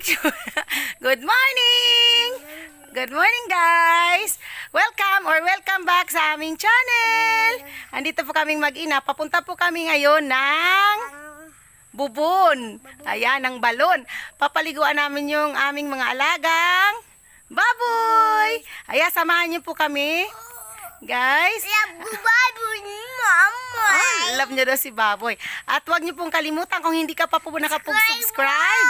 Good morning! Good morning guys! Welcome back sa aming channel! Andito po kaming mag-ina. Papunta po kami ngayon ng bubon. Ayan, ng balon. Papaliguan namin yung aming mga alagang baboy. Ayan, samahan niyo po kami. Guys. Love niyo daw si baboy. At huwag niyo pong kalimutan kung hindi ka pa po nakapag-subscribe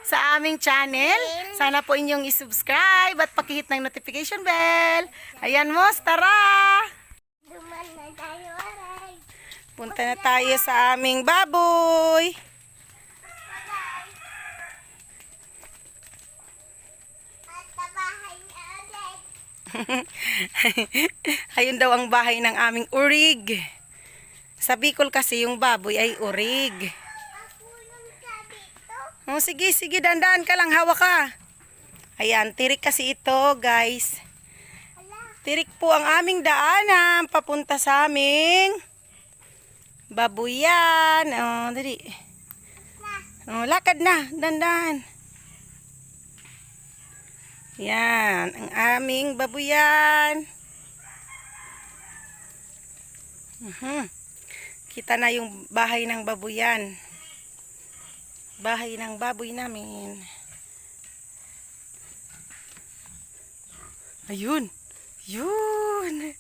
sa aming channel. Sana po inyong isubscribe at pakihit ng notification bell. Ayan mo, tara! Punta na tayo sa aming baboy. Ayun daw ang bahay ng aming urig. Sa Bicol kasi yung baboy ay urig. Oh, sige, dandaan ka lang, hawak ka. Ayan, tirik kasi ito, guys. Tirik po ang aming daanan papunta sa aming babuyan. Oh, dali. Oh, lakad na, dandan. Yan, ang aming babuyan. Kita na yung bahay ng babuyan. Bahay ng baboy namin. Ayun. Yun.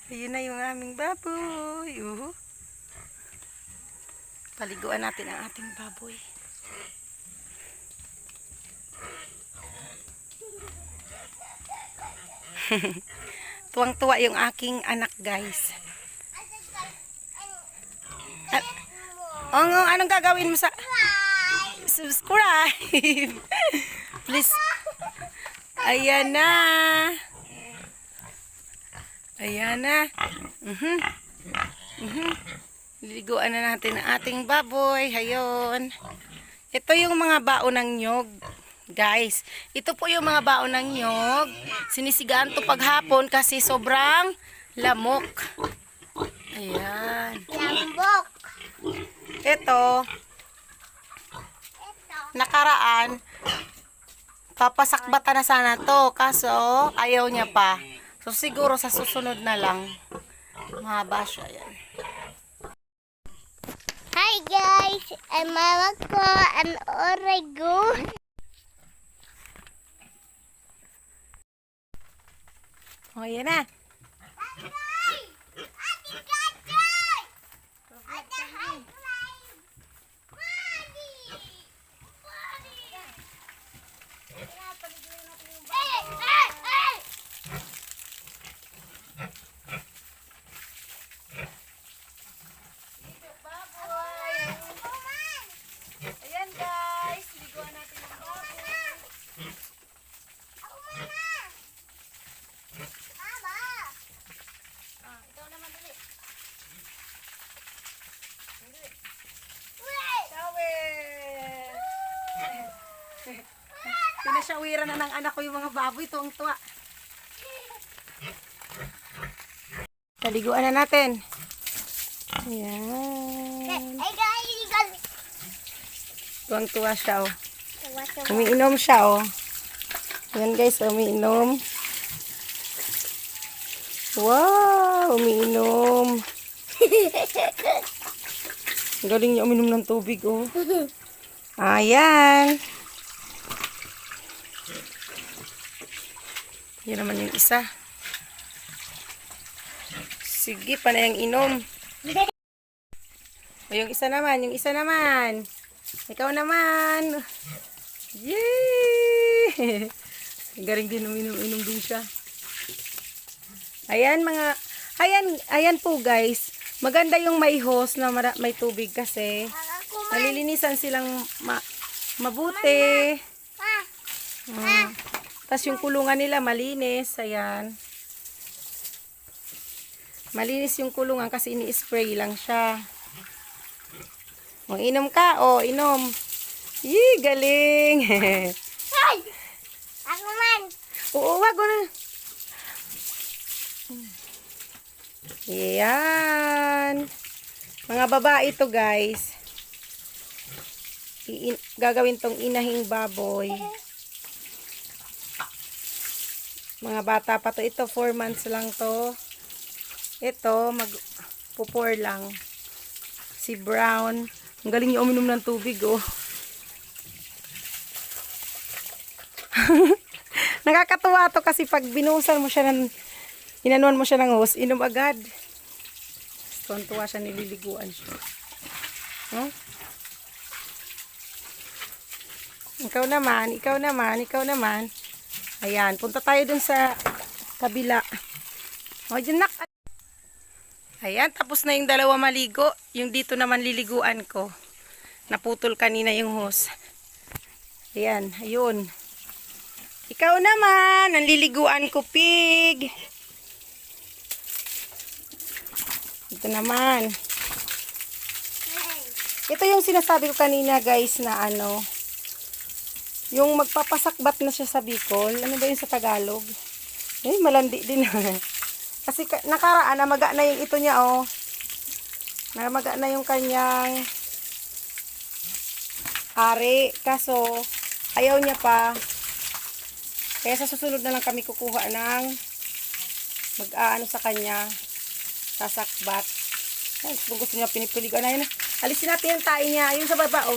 Ayun na yung aming baboy. Paliguan natin ang ating baboy. Tuwang-tuwa yung aking anak, guys. Anong gagawin mo sa... Subscribe! Please. Ayan na. Ayan na. Liliguan na natin ang ating baboy. Hayon. Ito yung mga baon ng nyog. Guys, ito po yung mga baon ng nyog. Sinisigaan to paghapon kasi sobrang lamok. Ayan. Lambok. Ito, nakaraan, papasakbata na sana to. Kaso, ayaw niya pa. So, siguro sa susunod na lang, mahaba siya. Yan. Hi guys, I'm Marco and Orego. O, yan na. Ayan guys, liguan natin ang baboy. Ikaw naman dali. Shower! Pinasyawiran na ng anak ko yung mga baboy, tuwang-tuwa. Taliguan na natin. Ayan. Hey guys, Tuwang-tuwa siya, oh. Umiinom siya, oh. Ayan guys, umiinom. Wow, umiinom. Ang galing niya uminom ng tubig, oh. Ayan. Yan naman yung isa. Sige, panay ang inom. O, yung isa naman. Ikaw naman. Yay! Galing din uminom din siya. Ayan po guys. Maganda yung may hose na may tubig kasi nalilinisan silang mabuti. Tapos yung kulungan nila malinis. Ayan. Malinis yung kulungan kasi ini-spray lang siya. O, inom ka. O, inom. Yee, galing. Hey! Ako man. Oo, wag na. Yan. Mga babae to guys. gagawin tong inahing baboy. Mga bata pa to. Ito, 4 months lang to. Ito, pupor lang. Si Brown. Ang galing niya uminom ng tubig, oh. Nakakatuwa to kasi pag binuhusan mo siya inanuan mo siya ng hose, inom agad. Tuwan-tuwa siya, nililiguan siya. Huh? Ikaw naman. Ayan, punta tayo dun sa kabila. O, dyan nak. Ayan, tapos na yung dalawa maligo. Yung dito naman liliguan ko. Naputol kanina yung hose. Ayan, ayun. Ikaw naman, ang liliguan ko, pig. Ito naman. Ito yung sinasabi ko kanina, guys, na ano, yung magpapasakbat na siya sa Bicol. Ano ba yung sa Tagalog? Malandi din. Kasi nakaraan, namaga na yung ito niya, oh. Namaga na yung kanyang ari. Kaso, ayaw niya pa. Kaya sa susunod na lang kami kukuha ng mag-aano sa kanya. Sasakbat. Ay, kung gusto niya pinipiligan na yun. Alisin natin yung tae niya. Ayun sa baba, oh.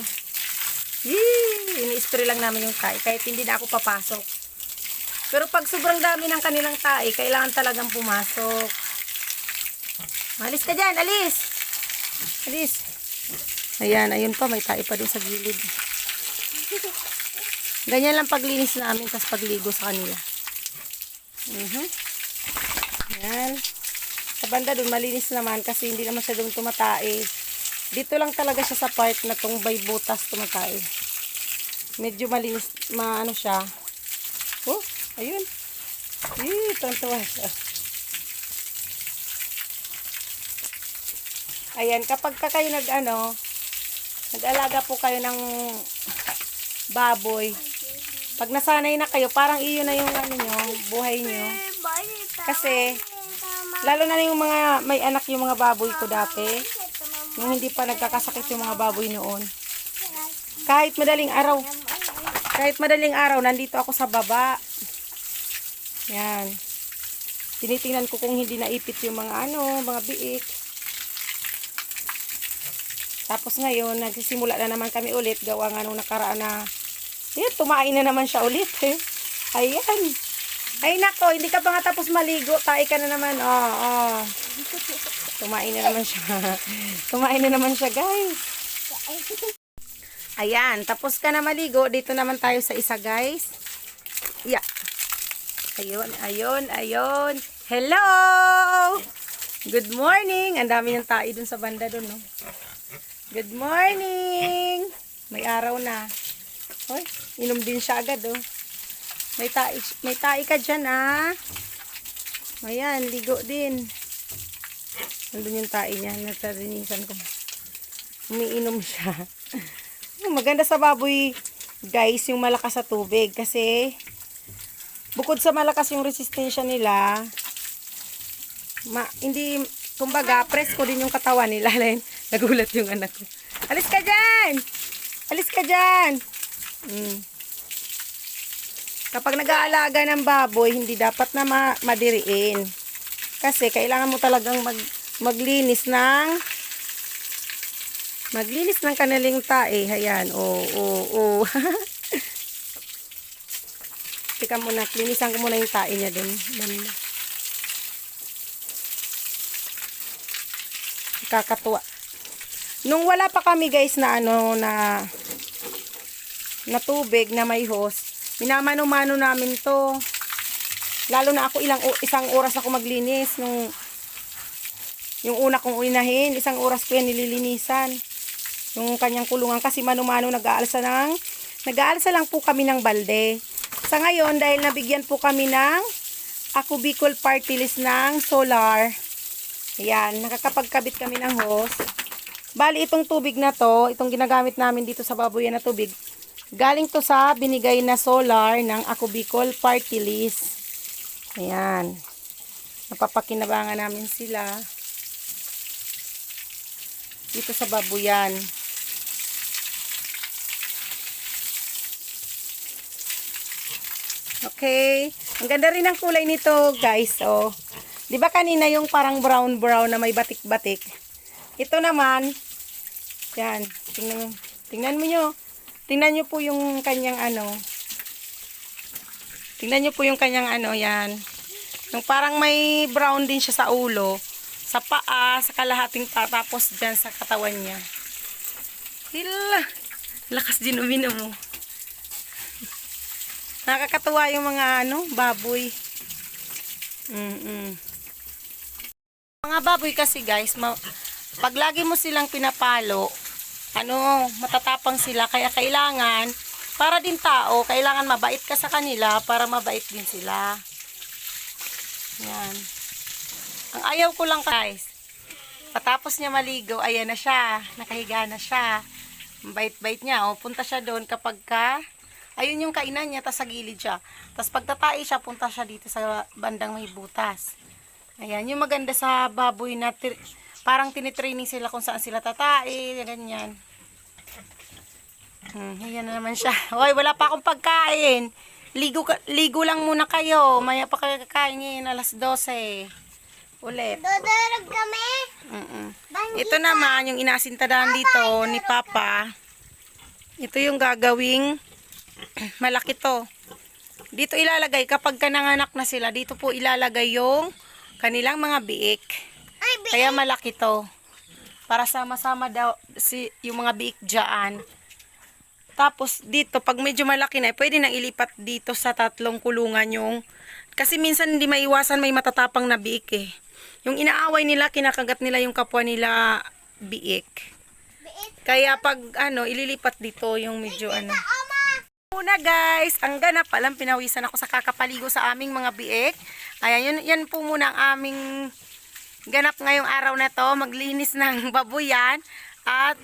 Yee! Ini-spray lang namin yung tae. Kahit hindi na ako papasok. Pero pag sobrang dami ng kanilang tae, kailangan talagang pumasok. Alis ka dyan, alis! Alis! Ayan, ayun pa, may tae pa dun sa gilid. Ganyan lang paglinis namin, tas pagligo sa kanila. Ayan. Sa banda dun, malinis naman kasi hindi naman siya dun tumatae. Dito lang talaga siya sa part na tong bay butas tumatae. Medyo malinis, maano siya. Oh, ayun. Tontuwa siya. Ayan, kapag ka kayo nag-alaga po kayo ng baboy, pag nasanay na kayo, parang iyo na yung buhay nyo. Kasi, lalo na yung mga may anak yung mga baboy ko dati, nung hindi pa nagkakasakit yung mga baboy noon. Kahit madaling araw, nandito ako sa baba. Yan. Tinitingnan ko kung hindi naipit yung mga mga biik. Tapos ngayon, nagsisimula na naman kami ulit. Gawa nga nung nakaraan na, yan, tumain na naman siya ulit. Ayan. Ay nako, hindi ka pa nga tapos maligo. Tae ka na naman. Tumain na naman siya. Tumain na naman siya, guys. Ayan, tapos ka na maligo. Dito naman tayo sa isa, guys. Yeah. Ayun. Hello! Good morning. Ang dami ng tae dun sa banda dun, no? Good morning! May araw na. Hoy, inom din siya agad, oh. May tae ka dyan, ah. Ayan, ligo din. Nandun yung tae niya. Natarinisan ko. Umiinom siya. Maganda sa baboy, guys, yung malakas sa tubig. Kasi, bukod sa malakas yung resistensya nila, kumbaga, presko din yung katawan nila. Nagulat yung anak ko. Alis ka dyan! Alis ka dyan! Kapag nag-aalaga ng baboy, hindi dapat na madiriin. Kasi kailangan mo talagang maglinis ng kanilang tae. Ayan. Oh. Teka muna, linisan ko muna yung tae niya dun. Kakatuwa. Nung wala pa kami, guys, na tubig na may hose, minamano-mano namin to. Lalo na ako, isang oras ako maglinis. Yung una kong unahin, isang oras ko yan nililinisan. Yung kanyang kulungan kasi mano-mano nag-aalsa lang po kami ng balde. Sa ngayon, dahil nabigyan po kami ng Ako Bicol Party List ng solar. Ayan, nakakapagkabit kami ng hose. Bali, itong tubig na to, itong ginagamit namin dito sa baboyan na tubig, galing to sa binigay na solar ng Ako Bicol Party List. Ayan. Napapakinabangan namin sila dito sa baboyan. Okay. Ang ganda rin ng kulay nito, guys. Oh. 'Di ba kanina yung parang brown-brown na may batik-batik? Ito naman, yan. Tingnan mo nyo. Tingnan nyo po yung kanyang ano. Tingnan nyo po yung kanyang ano, yan. Yung parang may brown din siya sa ulo, sa paa, sa kalahating tapos dyan sa katawan niya. Hila. Lakas din uminom mo. Nakakatuwa yung mga ano, baboy. Mga baboy kasi guys, pag lagi mo silang pinapalo, matatapang sila. Kaya kailangan, para din tao, kailangan mabait ka sa kanila para mabait din sila. Yan. Ang ayaw ko lang guys, patapos niya maligo, ayan na siya. Nakahiga na siya. Ang bait-bait niya. O, punta siya doon kapag ayun yung kainan niya, tas sa gilid siya. Tas pagtatai siya, punta siya dito sa bandang may butas. Ayan, yung maganda sa baboy na parang tinitraining sila kung saan sila tatai, ganyan. Ayan na naman siya. Hoy, wala pa akong pagkain. Ligo lang muna kayo. Maya pa kayo kakain ngayon, alas 12. Ulit. Dodorog kami. Ito naman, yung inasintadan dito ni Papa. Ito yung gagawing malaki to. Dito ilalagay, kapag nanganak na sila, dito po ilalagay yung kanilang mga biik. Ay, Kaya malaki to. Para sama-sama daw yung mga biik dyan. Tapos dito, pag medyo malaki na, pwede nang ilipat dito sa 3 kulungan yung... Kasi minsan hindi maiwasan may matatapang na biik eh. Yung inaaway nila, kinakagat nila yung kapwa nila biik. Kaya pag ililipat dito yung medyo Una guys, ang ganap palang pinawisan ako sa kakapaligo sa aming mga biik. Ayan, yan po muna ang aming ganap ngayong araw na to. Maglinis ng babuyan at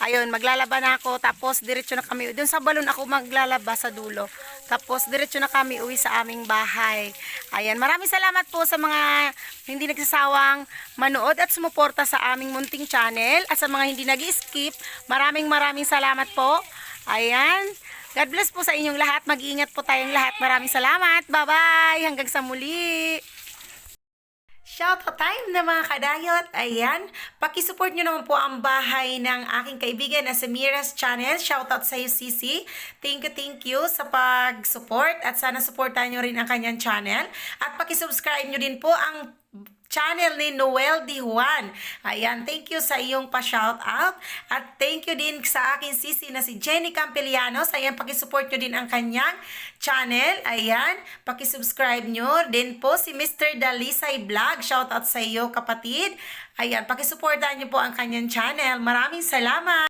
ayun, maglalaba na ako. Tapos diretso na kami. Doon sa balon ako maglalaba sa dulo. Tapos diretso na kami uwi sa aming bahay. Ayan, maraming salamat po sa mga hindi nagsasawang manood at sumuporta sa aming munting channel. At sa mga hindi nag-skip, maraming salamat po. Ayan. God bless po sa inyong lahat. Mag-iingat po tayong lahat. Maraming salamat. Bye-bye. Hanggang sa muli. Shoutout time na mga kadayot. Ayan. Pakisupport nyo naman po ang bahay ng aking kaibigan na si Mira's Channel. Shoutout sa iyo, Sisi. Thank you sa pag-support. At sana supportahan nyo rin ang kanyang channel. At pakisubscribe nyo din po ang channel ni Noel Di Juan. Ayan, thank you sa iyong pa-shoutout. At thank you din sa aking sisi na si Jenny Campelianos. Ayan, pakisupport nyo din ang kanyang channel. Ayan, pakisubscribe nyo. Din po si Mr. Dalisay Vlog. Shoutout sa iyo, kapatid. Ayan, pakisuportahan nyo po ang kanyang channel. Maraming salamat!